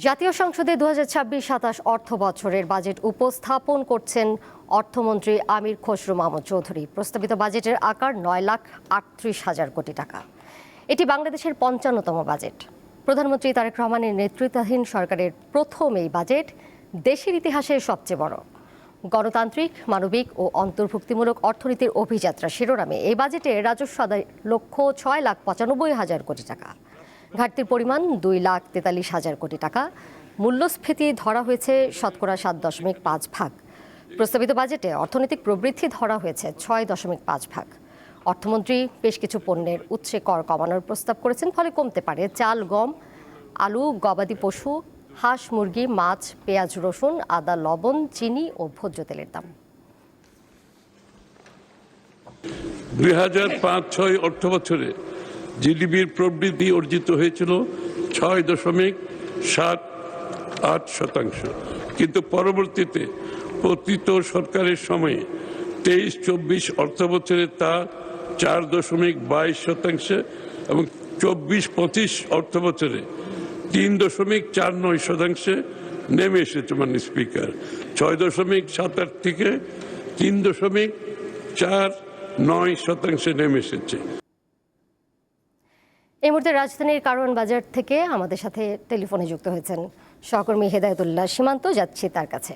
জাতীয় সংসদে ২০২৬-২৭ অর্থ বছরের বাজেট উপস্থাপন করছেন অর্থমন্ত্রী আমির খসরু মাহমুদ চৌধুরী। প্রস্তাবিত বাজেটের আকার ৯,৩৮,০০০ কোটি টাকা। এটি বাংলাদেশের ৫৫তম বাজেট। প্রধানমন্ত্রী তারেক রহমানের নেতৃত্বাধীন সরকারের প্রথম এই বাজেট দেশের ইতিহাসে সবচেয়ে বড়। গণতান্ত্রিক, মানবিক ও অন্তর্ভুক্তিমূলক অর্থনীতির অভিযাত্রা শিরোনামে এই বাজেটে রাজস্ব আদায় লক্ষ্য ৬,৯৫,০০০ কোটি টাকা। ঘাটতির পরিমাণ ২,৪৩,০০০ কোটি টাকা। মূল্যস্ফীতি ধরা হয়েছে শতকরা ৭.৫ ভাগ। প্রস্তাবিত বাজেটে অর্থনৈতিক প্রবৃদ্ধি ধরা হয়েছে ৬.৫ ভাগ। অর্থমন্ত্রী বেশ কিছু পণ্যের উৎসে কর কমানোর প্রস্তাব করেছেন, ফলে কমতে পারে চাল, গম, আলু, গবাদি পশু, হাঁস, মুরগি, মাছ, পেঁয়াজ, রসুন, আদা, লবণ, চিনি ও ভোজ্য তেলের দাম। ২০০৫-৬ অর্থ বছরে জিডিপির প্রবৃদ্ধি অর্জিত হয়েছিল ৬.৭৮%, কিন্তু পরবর্তীতে পতিত সরকারের সময়ে ২৩-২৪ অর্থ বছরে তা ৪.২২% এবং ২৪-২৫ অর্থ বছরে ৩.৪৯% নেমে এসেছে। মাননীয় স্পিকার, ৬.৭৮ থেকে ৩.৪৯% নেমে এসেছে। এই মুহূর্তে রাজধানীর কারওয়ান বাজার থেকে আমাদের সাথে টেলিফোনে যুক্ত হয়েছেন সহকর্মী হেদায়েতুল্লাহ সীমান্ত। যাচ্ছি তার কাছে।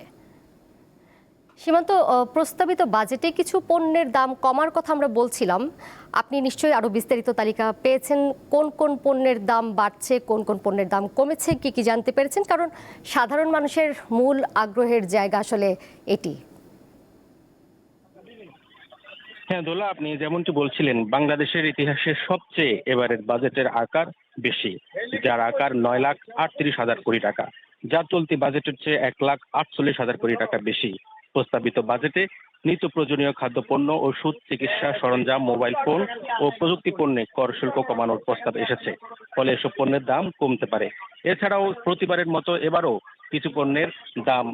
সীমান্ত, প্রস্তাবিত বাজেটে কিছু পণ্যের দাম কমার কথা আমরা বলছিলাম, আপনি নিশ্চয়ই আরো বিস্তারিত তালিকা পেয়েছেন। কোন কোন পণ্যের দাম বাড়ছে, কোন কোন পণ্যের দাম কমেছে, কি কি জানতে পেরেছেন? কারণ সাধারণ মানুষের মূল আগ্রহের জায়গা আসলে এটি। হ্যাঁ দোলা, আপনি যেমনটি বলছিলেন, বাংলাদেশের ইতিহাসে সবচেয়ে এবারের বাজেটের আকার বেশি, যার আকার ৯,৩৮,০০০ কোটি টাকা, যা চলতি বাজেটের চেয়ে ১,৪৮,০০০ কোটি টাকা বেশি। প্রস্তাবিত বাজেটে নিত্য প্রয়োজনীয় খাদ্যপণ্য, ওষুধ, চিকিৎসা সরঞ্জাম, মোবাইল ফোন ও প্রযুক্তি পণ্যে কর শুল্ক কমানোর প্রস্তাব এসেছে, ফলে এসব পণ্যের দাম কমতে পারে। এছাড়াও প্রতিবারের মতো এবারও কিছু পণ্যের দাম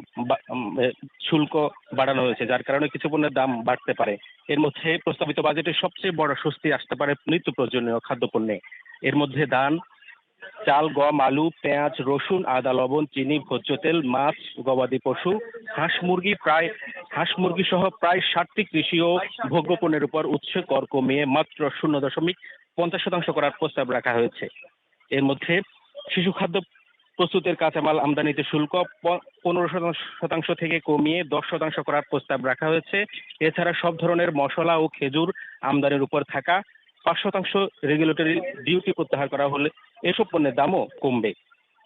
শুল্ক বাড়ানো হয়েছে, যার কারণে কিছু পণ্যের দাম বাড়তে পারে। এর মধ্যে প্রস্তাবিত বাজেটের সবচেয়ে বড় স্বস্তি আসতে পারে নিত্য প্রয়োজনীয় খাদ্যপণ্যে। এর মধ্যে ধান, চাল, গম, আলু, পেঁয়াজ, রসুন, আদা, লবণ, চিনি, ভোজ্য তেল, মাছ, গবাদি পশু, হাঁস মুরগি সহ প্রায় ৬০টি কৃষি ও ভোগ্য পণ্যের উপর উৎসে কর কমিয়ে মাত্র ০.৫০% করার প্রস্তাব রাখা হয়েছে। এর মধ্যে শিশু খাদ্য প্রস্তুতের কাঁচামাল আমদানিতে শুল্ক ১৫% থেকে কমিয়ে ১০% করার প্রস্তাব রাখা হয়েছে। এছাড়া সব ধরনের মশলা ও খেজুর আমদানির উপর থাকা ৫% রেগুলেটরি ডিউটি প্রত্যাহার করা হলে এসব পণ্যের দামও কমবে।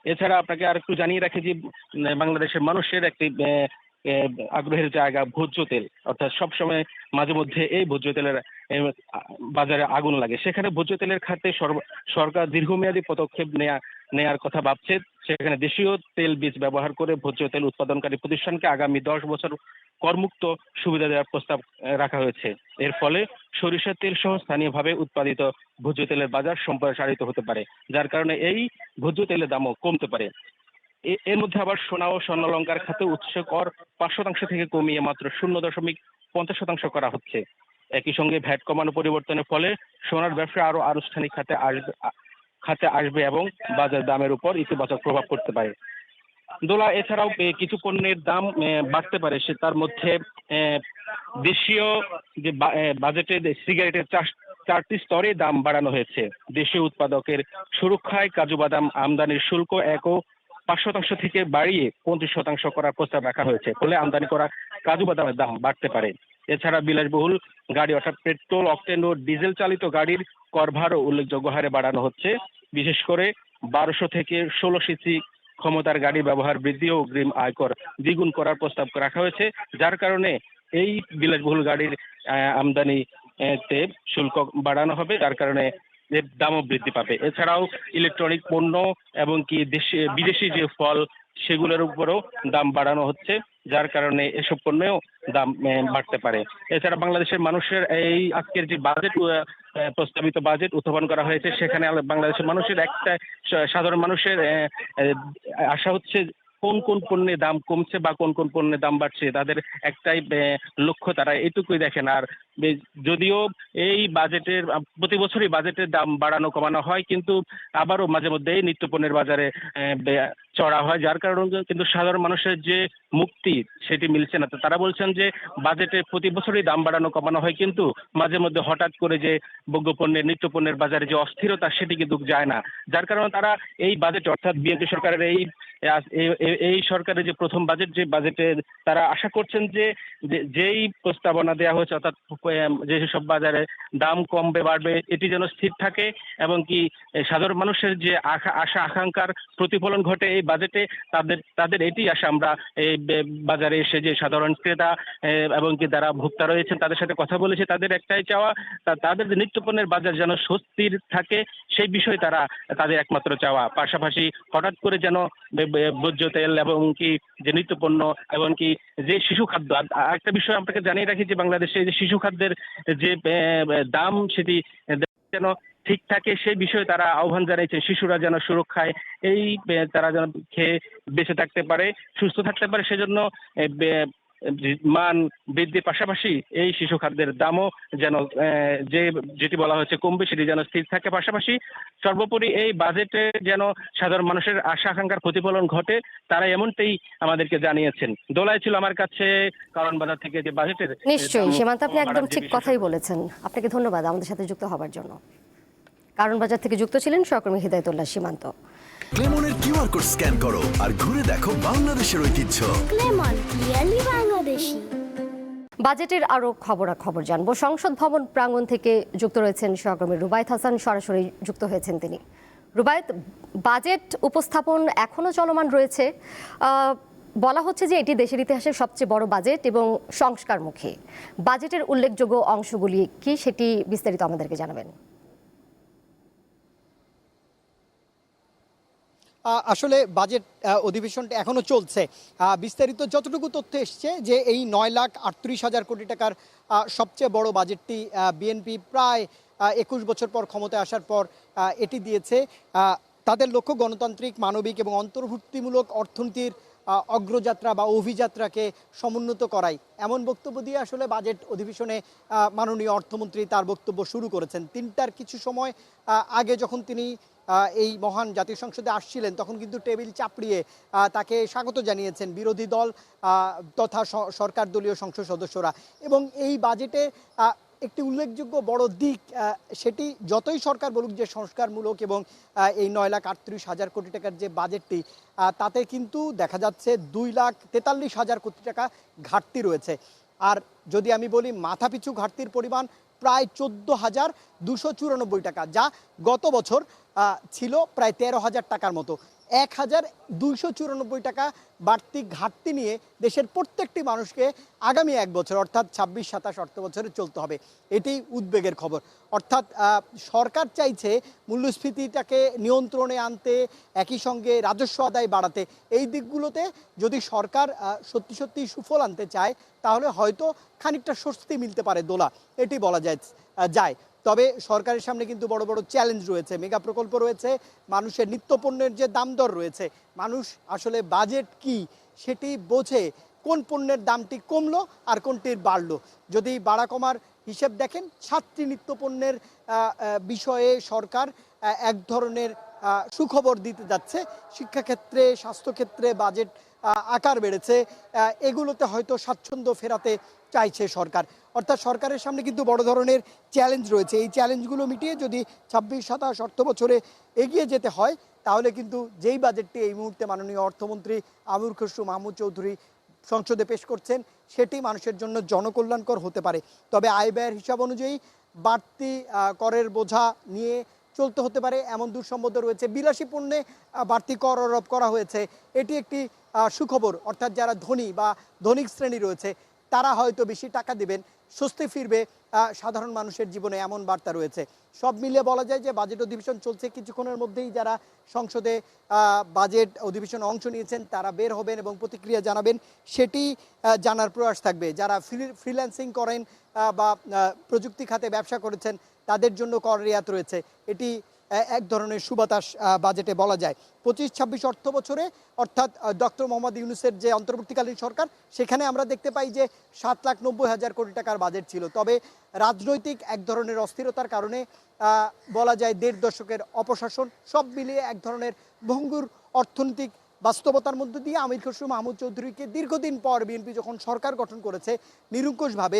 এছাড়া আপনাকে আর একটু জানিয়ে রাখি যে বাংলাদেশের মানুষের একটি আগ্রহের জায়গা ভোজ্য তেল, অর্থাৎ সবসময় মাঝে মধ্যে এই ভোজ্য তেলের বাজারে আগুন লাগে। সেখানে ভোজ্য তেলের খাতে সরকার দীর্ঘমেয়াদী পদক্ষেপ নেয়ার কথা ভাবছে। সেখানে দেশীয় তেল বীজ ব্যবহার করে ভোজ্য তেল উৎপাদনকারী প্রতিষ্ঠানকে আগামী ১০ বছর করমুক্ত সুবিধা দেওয়ার প্রস্তাব রাখা হয়েছে। এর ফলে সরিষার তেল সহ স্থানীয়ভাবে উৎপাদিত ভোজ্য তেলের বাজার সম্প্রসারিত হতে পারে, যার কারণে এই ভোজ্য তেলের দামও কমতে পারে। এর মধ্যে আবার সোনা ও স্বর্ণালংকার খাতে উৎসে কর ৫% থেকে কমিয়ে মাত্র ০.৫০% করা হচ্ছে। একই সঙ্গে ভ্যাট কমানো পরিবর্তনের ফলে সোনার ব্যবসা আরো আনুষ্ঠানিক খাতে আসবে এবং বাজার দামের উপর ইতিবাচক প্রভাব পড়তে পারে। দোলা, এছাড়াও কিছু পণ্যের দাম বাড়তে পারে। তার মধ্যে দেশীয় যে বাজেটে সিগারেটের ৪টি স্তরে দাম বাড়ানো হয়েছে। দেশীয় উৎপাদকের সুরক্ষায় কাজু বাদাম আমদানির শুল্ক ৫% থেকে বাড়িয়ে ২৫% করার প্রস্তাব রাখা হয়েছে, ফলে আমদানি করা কাজু বাদামের দাম বাড়তে পারে। এছাড়া বিলাসবহুল গাড়ি অর্থাৎ পেট্রোল, অকটেন ও ডিজেল চালিত গাড়ির কর ভারও উল্লেখযোগ্য হারে বাড়ানো হচ্ছে। বিশেষ করে ১২০০ থেকে ১৬ সিসি ক্ষমতার গাড়ি ব্যবহার বৃদ্ধি ও অগ্রিম আয়কর দ্বিগুণ করার প্রস্তাব রাখা হয়েছে, যার কারণে এই বিলাসবহুল গাড়ির আমদানিতে শুল্ক বাড়ানো হবে, যার কারণে এর দামও বৃদ্ধি পাবে। এছাড়াও ইলেকট্রনিক পণ্য এবং কি বিদেশি যে ফল, সেগুলোর উপরও দাম বাড়ানো হচ্ছে, যার কারণে এসব পণ্যেও দাম বাড়তে পারে। এছাড়া বাংলাদেশের মানুষের এই আজকের যে বাজেট প্রস্তাবিত বাজেট উত্থাপন করা হয়েছে, সেখানে বাংলাদেশের মানুষের একটা সাধারণ মানুষের আশা হচ্ছে কোন কোন পণ্যের দাম কমছে বা কোন কোন পণ্যের দাম বাড়ছে, তাদের একটাই লক্ষ্য, তারা এটুকুই দেখেন। আর যদিও এই বাজেটের প্রতি বছরই বাজেটের দাম বাড়ানো কমানো হয়, কিন্তু আবারও মাঝে মধ্যে নিত্য পণ্যের বাজারে চড়া হয়, যার কারণে কিন্তু সাধারণ মানুষের যে মুক্তি সেটি মিলছে না। তো তারা বলছেন যে বাজেটে প্রতি বছরই দাম বাড়ানো কমানো হয়, কিন্তু মাঝে মধ্যে হঠাৎ করে যে ভোগ্য পণ্যের নিত্য পণ্যের বাজারে যে অস্থিরতা সেটি কিন্তু যায় না, যার কারণে তারা এই বাজেট অর্থাৎ বিএনপি সরকারের এই সরকারের যে প্রথম বাজেট, যে বাজেটে তারা আশা করছেন যে যেই প্রস্তাবনা দেওয়া হয়েছে অর্থাৎ যেসব বাজারে দাম কমবে বাড়বে এটি যেন স্থির থাকে, এবং কি সাধারণ মানুষের যে আশা আকাঙ্ক্ষার প্রতিফলন ঘটে এই বাজেটে, তাদের এটি আশা। আমরা এই বাজারে এসে যে সাধারণ ক্রেতা এবং কি যারা ভোক্তা রয়েছেন তাদের সাথে কথা বলেছি, তাদের একটাই চাওয়া, তাদের যে নিত্যপণ্যের বাজার যেন স্বস্তির থাকে সেই বিষয়ে তাদের একমাত্র চাওয়া। পাশাপাশি হঠাৎ করে যেন ভোজ্য তেল এবং কি যে নিত্যপণ্য এবং কি যে শিশু খাদ্য, একটা বিষয় আপনাকে জানিয়ে রাখি যে বাংলাদেশে যে শিশু খাদ্যের যে দাম সেটি যেন ঠিক থাকে সেই বিষয়ে তারা আহ্বান জানিয়েছে। শিশুরা যেন সুরক্ষায় তারা যেন খেয়ে বেঁচে থাকতে পারে, সুস্থ থাকতে পারে, সেজন্য মান বৃদ্ধির পাশাপাশি এই শিশু খাদ্যের দামও যেন যেটি বলা হয়েছে কমবে সেটি যেন স্থির থাকে। পাশাপাশি সর্বোপরি এই বাজেটে যেন সাধারণ মানুষের আশা আকাঙ্ক্ষার প্রতিফলন ঘটে, তারা এমনটাই আমাদেরকে জানিয়েছেন। দোলাই ছিল আমার কাছে কারণ বাজার থেকে যে বাজেটের। নিশ্চয়ই সীমান্ত, আপনি একদম ঠিক কথাই বলেছেন। আপনাকে ধন্যবাদ আমাদের সাথে যুক্ত হবার জন্য। কারণ বাজার থেকে যুক্ত ছিলেন সহকর্মী হৃদায়তুল্লাহ সীমান্ত। ক্লেমনের কিউআর কোড স্ক্যান করো আর ঘুরে দেখো বাংলাদেশের ঐতিহ্য। ক্লেমন, রিয়েলি বাংলাদেশি। বাজেটের আরো খবরাখবর জানবো। সংসদ ভবন প্রাঙ্গণ থেকে যুক্ত রয়েছেন সহকর্মী রুবায়েত হাসান, সরাসরি যুক্ত হয়েছেন তিনি। রুবায়েত, বাজেট উপস্থাপন এখনো চলমান রয়েছে। বলা হচ্ছে যে এটি দেশের ইতিহাসের সবচেয়ে বড় বাজেট এবং সংস্কারমুখী। বাজেটের উল্লেখযোগ্য অংশগুলি কি সেটি বিস্তারিত আমাদেরকে জানাবেন। আসলে বাজেট অধিবেশনটা এখনো চলছে। বিস্তারিত যতটুকু তথ্য এসছে যে এই 9,38,000 কোটি টাকার সবচেয়ে বড় বাজেটটি বিএনপি প্রায় 21 বছর পর ক্ষমতায় আসার পর এটি দিয়েছে। তাদের লক্ষ্য গণতান্ত্রিক, মানবিক এবং অন্তর্ভুক্তিমূলক অর্থনীতির অগ্রযাত্রা বা অভিযাত্রাকে সমুন্নত করাই, এমন বক্তব্য দিয়ে আসলে বাজেট অধিবেশনে মাননীয় অর্থমন্ত্রী তার বক্তব্য শুরু করেছেন। 3টার কিছু সময় আগে যখন তিনি এই মহান জাতীয় সংসদে আসছিলেন তখন কিন্তু টেবিল চাপড়িয়ে তাকে স্বাগত জানিয়েছেন বিরোধী দল তথা সরকার দলীয় সংসদ সদস্যরা। এবং এই বাজেটে একটি উল্লেখযোগ্য বড় দিক, সেটি যতই সরকার বলুক যে সংস্কারমূলক এবং এই 9,38,000 কোটি টাকার যে বাজেটটি, তাতে কিন্তু দেখা যাচ্ছে 2,43,000 কোটি টাকা ঘাটতি রয়েছে। আর যদি আমি বলি মাথাপিছু ঘাটতির পরিমাণ প্রায় 14,294 টাকা, যা গত বছর ছিল প্রায় 13,000 টাকার মতো। 1,294 টাকা বাড়তি ঘাটতি নিয়ে দেশের প্রত্যেকটি মানুষকে আগামী 1 বছর অর্থাৎ 26-27 অর্থ বছরে চলতে হবে। এটি উদ্বেগের খবর। অর্থাৎ সরকার চাইছে মূল্যস্ফীতিটাকে নিয়ন্ত্রণে আনতে, একই সঙ্গে রাজস্ব আদায় বাড়াতে। এই দিকগুলোতে যদি সরকার সত্যি সত্যি সুফল আনতে চায় তাহলে হয়তো খানিকটা স্বস্তি মিলতে পারে দোলা, এটি বলা যায়। তবে সরকারের সামনে কিন্তু বড় বড় চ্যালেঞ্জ রয়েছে, মেগা প্রকল্প রয়েছে, মানুষের নিত্যপণ্যের যে দাম দর রয়েছে। মানুষ আসলে বাজেট কি সেটি বোঝে, কোন পণ্যের দামটি কমলো আর কোনটির বাড়লো। যদি বাড়া কমার হিসেব দেখেন, 7টি নিত্যপণ্যের বিষয়ে সরকার এক ধরনের সুখবর দিতে যাচ্ছে। শিক্ষাক্ষেত্রে, স্বাস্থ্যক্ষেত্রে বাজেট আকার বেড়েছে, এগুলোতে হয়তো স্বাচ্ছন্দ্য ফেরাতে চাইছে সরকার। অর্থাৎ সরকারের সামনে কিন্তু বড় ধরনের চ্যালেঞ্জ রয়েছে। এই চ্যালেঞ্জগুলো মিটিয়ে যদি 26-27 অর্থ বছরে এগিয়ে যেতে হয় তাহলে কিন্তু যেই বাজেটটি এই মুহূর্তে মাননীয় অর্থমন্ত্রী আমির খসরু মাহমুদ চৌধুরী সংসদে পেশ করছেন সেটি মানুষের জন্য জনকল্যাণকর হতে পারে। তবে আয় ব্যয়ের হিসাব অনুযায়ী বাড়তি করের বোঝা নিয়ে চলতে হতে পারে এমন দুঃসম্বাদ রয়েছে। বিলাসী পণ্যে বাড়তি কর আরোপ করা হয়েছে, এটি একটি সুখবর। অর্থাৎ যারা ধনী বা ধনিক শ্রেণী রয়েছে তারা হয়তো বেশি টাকা দেবেন, স্বস্তি ফিরবে সাধারণ মানুষের জীবনে, এমন বার্তা রয়েছে। সব মিলিয়ে বলা যায় যে বাজেট অধিবেশন চলছে। কিছুক্ষণের মধ্যেই যারা সংসদে বাজেট অধিবেশনে অংশ নিয়েছেন তারা বের হবেন এবং প্রতিক্রিয়া জানাবেন, সেটি জানার প্রয়াস থাকবে। যারা ফ্রিল্যান্সিং করেন বা প্রযুক্তি খাতে ব্যবসা করেছেন তাদের জন্য কর রেয়াত রয়েছে, এটি এক ধরনের সুবাতাস বাজেটে বলা যায়। 25-26 অর্থ বছরে অর্থাৎ ডক্টর মোহাম্মদ ইউনূসের যে অন্তর্বর্তীকালীন সরকার, সেখানে আমরা দেখতে পাই যে 7,90,000 কোটি টাকার বাজেট ছিল। তবে রাজনৈতিক এক ধরনের অস্থিরতার কারণে বলা যায় 1.5 দশকের অপশাসন সব মিলিয়ে এক ধরনের ভঙ্গুর অর্থনৈতিক বাস্তবতার মধ্য দিয়ে আমির খসরু মাহমুদ চৌধুরীকে দীর্ঘদিন পর বিএনপি যখন সরকার গঠন করেছে নিরঙ্কুশভাবে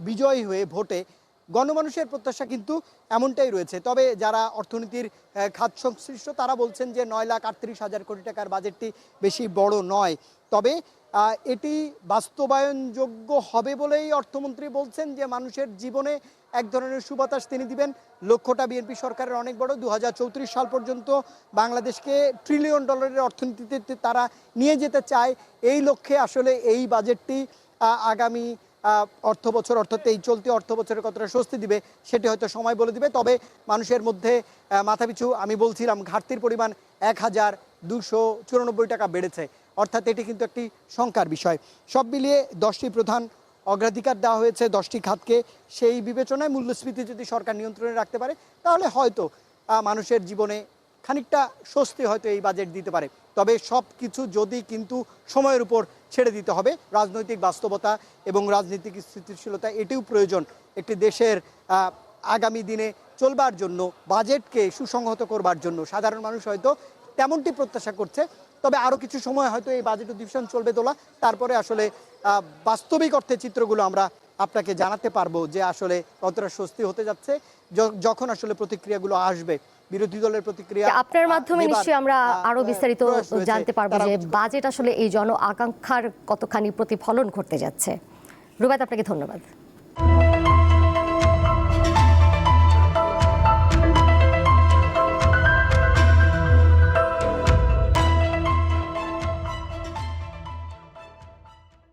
বিজয়ী হয়ে ভোটে, গণমানুষের প্রত্যাশা কিন্তু এমনটাই রয়েছে। তবে যারা অর্থনীতির খাত সংশ্লিষ্ট তারা বলছেন যে 9,38,000 কোটি টাকার বাজেটটি বেশি বড় নয়। তবে এটি বাস্তবায়নযোগ্য হবে বলেই অর্থমন্ত্রী বলছেন যে মানুষের জীবনে এক ধরনের সুবাতাস তিনি দিবেন। লক্ষ্যটা বিএনপি সরকারের অনেক বড়, 2034 সাল পর্যন্ত বাংলাদেশকে $1 ট্রিলিয়ন অর্থনীতিতে তারা নিয়ে যেতে চায়। এই লক্ষ্যে আসলে এই বাজেটটি আগামী অর্থ বছর অর্থাৎ এই চলতি অর্থ বছরের কতটা স্বস্তি দিবে সেটি হয়তো সময় বলে দিবে। তবে মানুষের মধ্যে মাথাপিছু আমি বলছিলাম ঘাটতির পরিমাণ 1,294 টাকা বেড়েছে, অর্থাৎ এটি কিন্তু একটি শঙ্কার বিষয়। সব মিলিয়ে 10টি প্রধান অগ্রাধিকার দেওয়া হয়েছে 10টি খাতকে। সেই বিবেচনায় মূল্যস্ফীতি যদি সরকার নিয়ন্ত্রণে রাখতে পারে তাহলে হয়তো মানুষের জীবনে খানিকটা স্বস্তি হয়তো এই বাজেট দিতে পারে। তবে সব কিছু যদি কিন্তু সময়ের উপর ছেড়ে দিতে হবে। রাজনৈতিক বাস্তবতা এবং রাজনৈতিক স্থিতিশীলতা এটিও প্রয়োজন একটি দেশের আগামী দিনে চলবার জন্য, বাজেটকে সুসংহত করবার জন্য। সাধারণ মানুষ হয়তো তেমনটি প্রত্যাশা করছে। তবে আরও কিছু সময় হয়তো এই বাজেট অধিবেশন চলবে দোলা, তারপরে আসলে বাস্তবিক অর্থে চিত্রগুলো আমরা আপনাকে জানাতে পারবো যে আসলে কতটা স্বস্তি হতে যাচ্ছে যখন আসলে প্রতিক্রিয়াগুলো আসবে। বিরোধী দলের প্রতিক্রিয়া আপনার মাধ্যমে নিশ্চয়ই আমরা আরো বিস্তারিত জানতে পারবো যে বাজেট আসলে এই জন আকাঙ্ক্ষার কতখানি প্রতিফলন করতে যাচ্ছে। রুবায়েত, আপনাকে ধন্যবাদ।